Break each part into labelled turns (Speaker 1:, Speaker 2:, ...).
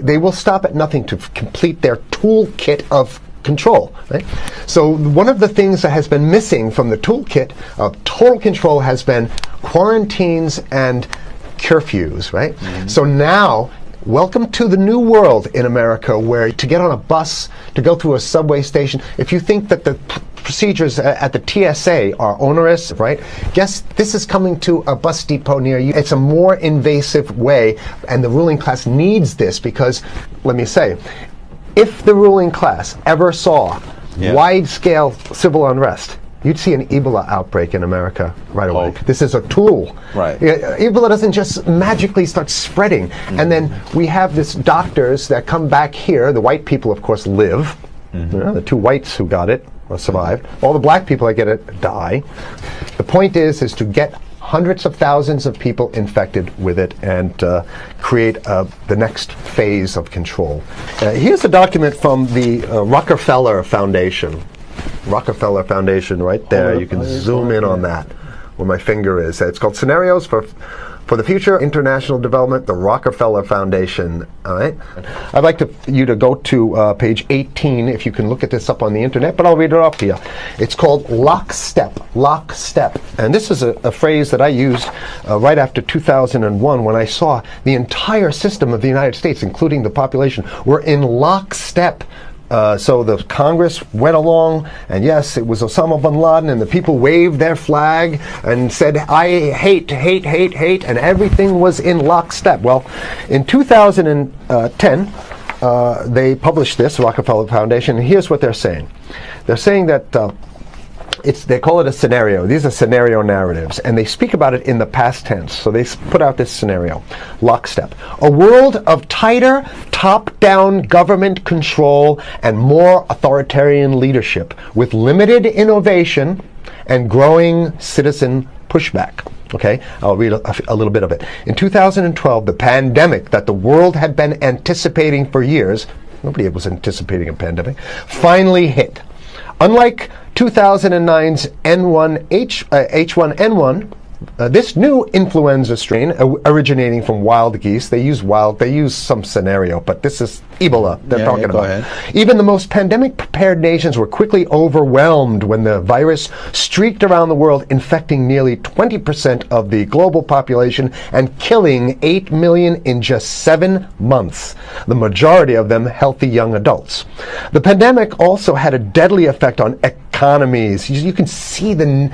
Speaker 1: they will stop at nothing to complete their toolkit of control, right? So one of the things that has been missing from the toolkit of total control has been quarantines and curfews, right? So now, welcome to the new world in America, where to get on a bus, to go through a subway station, if you think that the procedures at the TSA are onerous, right? Guess this is coming to a bus depot near you. It's a more invasive way, and the ruling class needs this because, let me say, if the ruling class ever saw wide-scale civil unrest, you'd see an Ebola outbreak in America right away. This is a tool.
Speaker 2: Right.
Speaker 1: Ebola doesn't just magically start spreading. And then we have this doctors that come back here. The white people, of course, live. You know, the two whites who got it or survived. All the black people that get it die. The point is to get hundreds of thousands of people infected with it and create the next phase of control. Here's a document from the Rockefeller Foundation. Rockefeller Foundation right there. You can zoom in on that where my finger is. It's called Scenarios for the Future International Development, the Rockefeller Foundation. All right. I'd like you to go to page 18 if you can look at this up on the internet, but I'll read it off to you. It's called Lockstep. Lockstep. And this is a phrase that I used right after 2001 when I saw the entire system of the United States, including the population, were in lockstep. So the Congress went along, and yes, it was Osama bin Laden, and the people waved their flag and said, I hate, hate, hate, hate, and everything was in lockstep. Well, in 2010, they published this, Rockefeller Foundation, and here's what they're saying. They're saying that they call it a scenario. These are scenario narratives, and they speak about it in the past tense. So they put out this scenario, Lockstep. A world of tighter, top-down government control and more authoritarian leadership with limited innovation and growing citizen pushback. Okay, I'll read a little bit of it. In 2012, the pandemic that the world had been anticipating for years, nobody was anticipating a pandemic, finally hit. Unlike 2009's H1N1, this new influenza strain originating from wild geese, they use some scenario, but this is Ebola they're talking about.
Speaker 2: Ahead.
Speaker 1: Even the most pandemic-prepared nations were quickly overwhelmed when the virus streaked around the world, infecting nearly 20% of the global population and killing 8 million in just 7 months, the majority of them healthy young adults. The pandemic also had a deadly effect on economies. You can see the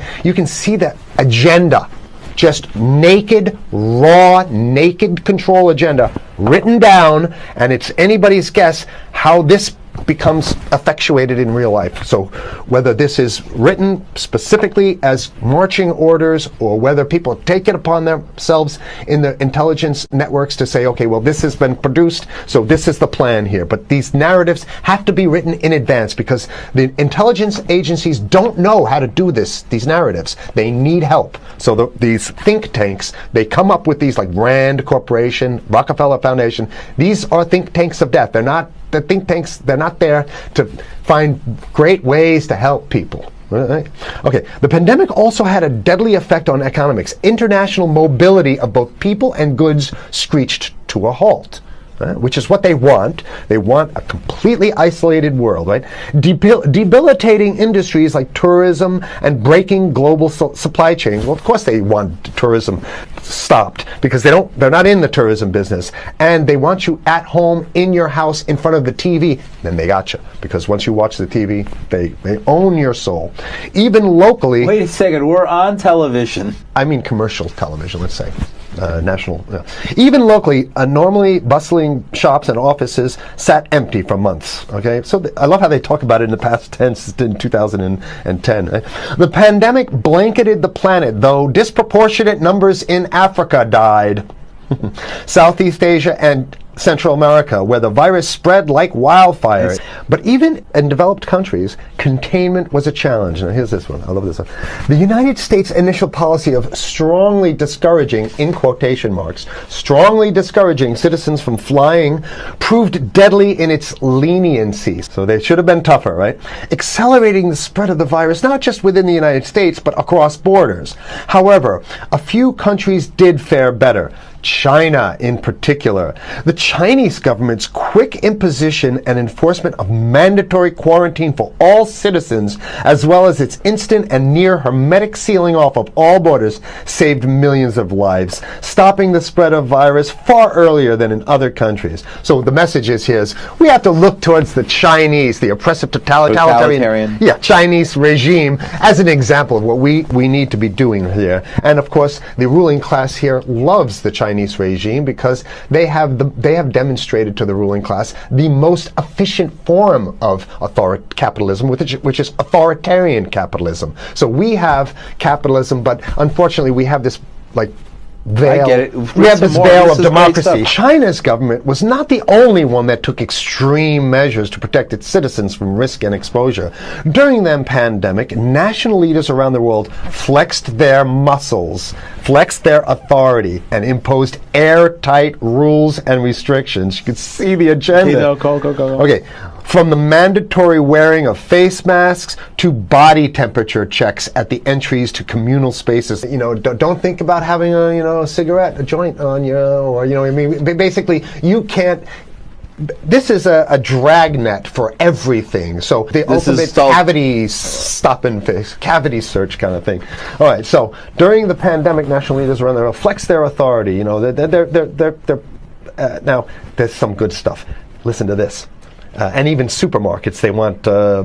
Speaker 1: agenda. Just naked, raw, naked control agenda written down, and it's anybody's guess how this becomes effectuated in real life. So whether this is written specifically as marching orders or whether people take it upon themselves in the intelligence networks to say, okay, well, this has been produced, so this is the plan here. But these narratives have to be written in advance because the intelligence agencies don't know how to do these narratives. They need help. So these think tanks, they come up with these like Rand Corporation, Rockefeller Foundation. These are think tanks of death. They're not the think tanks, they're not there to find great ways to help people. Right? Okay, the pandemic also had a deadly effect on economics. International mobility of both people and goods screeched to a halt. Which is what they want. They want a completely isolated world, right? Debilitating industries like tourism and breaking global supply chains. Well, of course they want tourism stopped because they're not in the tourism business, and they want you at home in your house in front of the TV. Then they got you because once you watch the TV, they own your soul. Even locally.
Speaker 2: Wait a second, we're on television.
Speaker 1: I mean commercial television, let's say. National. Even locally, normally bustling shops and offices sat empty for months. Okay, so I love how they talk about it in the past tense in 2010. Right? The pandemic blanketed the planet, though disproportionate numbers in Africa died. Southeast Asia and Central America, where the virus spread like wildfire. But even in developed countries, containment was a challenge. Now here's this one. I love this one. The United States' initial policy of strongly discouraging, in quotation marks, strongly discouraging citizens from flying proved deadly in its leniency. So they should have been tougher, right? Accelerating the spread of the virus, not just within the United States, but across borders. However, a few countries did fare better. China in particular. The Chinese government's quick imposition and enforcement of mandatory quarantine for all citizens, as well as its instant and near hermetic sealing off of all borders, saved millions of lives, stopping the spread of virus far earlier than in other countries. So the message is here is we have to look towards the Chinese, the oppressive totalitarian Chinese regime as an example of what we need to be doing here. And of course, the ruling class here loves the Chinese regime because they have demonstrated to the ruling class the most efficient form of capitalism, which is authoritarian capitalism. So we have capitalism, but unfortunately we have this veil.
Speaker 2: I get it.
Speaker 1: We have this veil of democracy. China's government was not the only one that took extreme measures to protect its citizens from risk and exposure. During the pandemic, national leaders around the world flexed their muscles, flexed their authority, and imposed airtight rules and restrictions. You can see the agenda.
Speaker 2: Go.
Speaker 1: Okay. From the mandatory wearing of face masks to body temperature checks at the entries to communal spaces. Don't think about having a cigarette, a joint on you, or basically you can't. This is a dragnet for everything. So the ultimate cavity cavity search kind of thing. All right. So during the pandemic, national leaders around the world flex their authority. Now there's some good stuff. Listen to this. And even supermarkets, they want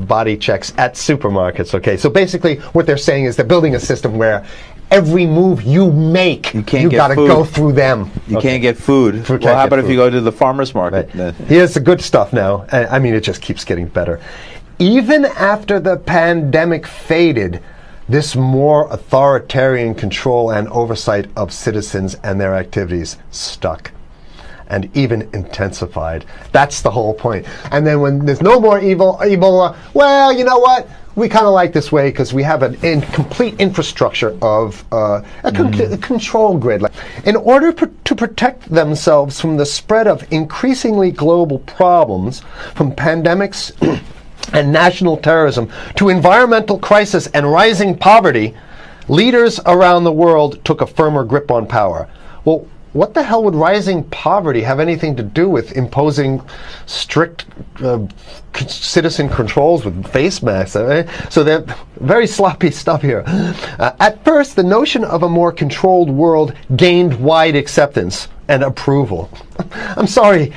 Speaker 1: body checks at supermarkets. Okay, so basically what they're saying is they're building a system where every move you make, you got to go through them.
Speaker 2: You can't get food. Well, how about if you go to the farmer's market?
Speaker 1: Right. Here's the good stuff now. I mean, it just keeps getting better. Even after the pandemic faded, this more authoritarian control and oversight of citizens and their activities stuck. And even intensified. That's the whole point. And then when there's no more Ebola, well, you know what? We kind of like this way because we have an complete infrastructure of a control grid. In order to protect themselves from the spread of increasingly global problems, from pandemics and national terrorism to environmental crisis and rising poverty, leaders around the world took a firmer grip on power. Well, what the hell would rising poverty have anything to do with imposing strict citizen controls with face masks? So they're very sloppy stuff here. At first, the notion of a more controlled world gained wide acceptance and approval. I'm sorry.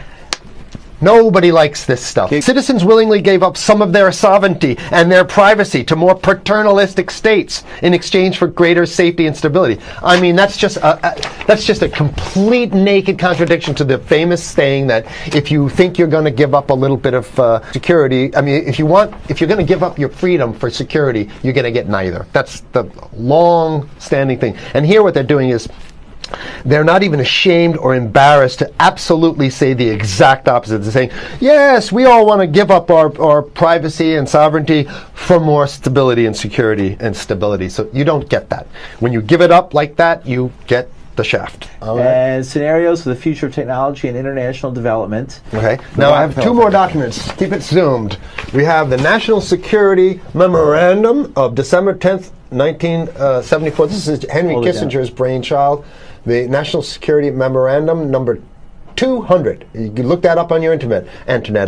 Speaker 1: Nobody likes this stuff. Citizens willingly gave up some of their sovereignty and their privacy to more paternalistic states in exchange for greater safety and stability. I mean, that's just a complete naked contradiction to the famous saying that if you think you're going to give up a little bit of security, I mean, if you're going to give up your freedom for security, you're going to get neither. That's the long-standing thing. And here, what they're doing is, they're not even ashamed or embarrassed to absolutely say the exact opposite. They're saying, yes, we all want to give up our privacy and sovereignty for more stability and security and stability. So you don't get that. When you give it up like that, you get the shaft.
Speaker 2: And scenarios for the future of technology and international development.
Speaker 1: Okay. Now I have two more documents. Keep it zoomed. We have the National Security Memorandum of December 10th, 1974. This is Henry Kissinger's brainchild. The National Security Memorandum number 200. You can look that up on your internet.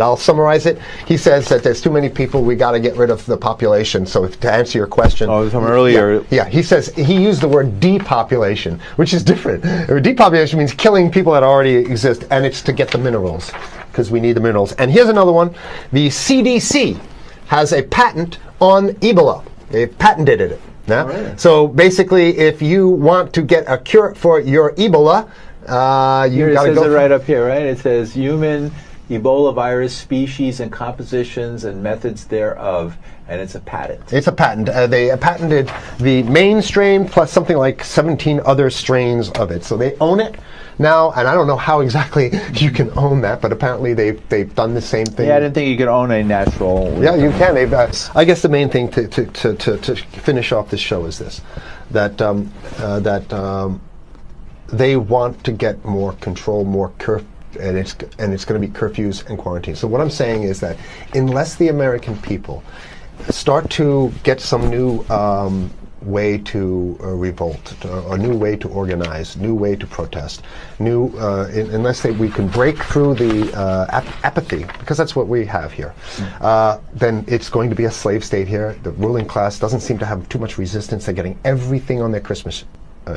Speaker 1: I'll summarize it. He says that there's too many people, we got to get rid of the population. So to answer your question.
Speaker 2: From earlier.
Speaker 1: Yeah, he says, he used the word depopulation, which is different. Depopulation means killing people that already exist, and it's to get the minerals, because we need the minerals. And here's another one. The CDC has a patent on Ebola. They've patented it. Yeah? Right. So basically, if you want to get a cure for your Ebola, you got to go.
Speaker 2: It says it right up here, right? It says human Ebola virus species and compositions and methods thereof, and it's a patent.
Speaker 1: It's a patent. They patented the main strain plus something like 17 other strains of it. So they own it now, and I don't know how exactly you can own that, but apparently they've done the same thing.
Speaker 2: Yeah, I didn't think you could own a natural.
Speaker 1: Yeah, you can. I guess the main thing to finish off this show is this: that they want to get more control, more and it's going to be curfews and quarantines. So what I'm saying is that unless the American people start to get some new way to revolt, a new way to organize, new way to protest, unless we can break through the apathy, because that's what we have here, then it's going to be a slave state here. The ruling class doesn't seem to have too much resistance. They're getting everything on their Christmas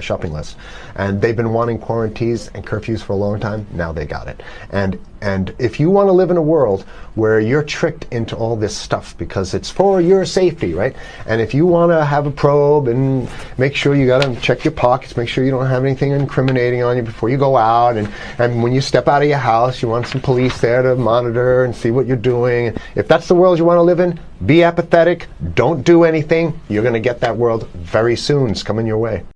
Speaker 1: shopping list, and they've been wanting quarantines and curfews for a long time. Now they got it. And if you want to live in a world where you're tricked into all this stuff because it's for your safety, right? And if you want to have a probe and make sure you got to check your pockets, make sure you don't have anything incriminating on you before you go out, and when you step out of your house, you want some police there to monitor and see what you're doing. If that's the world you want to live in, be apathetic, don't do anything. You're going to get that world very soon. It's coming your way.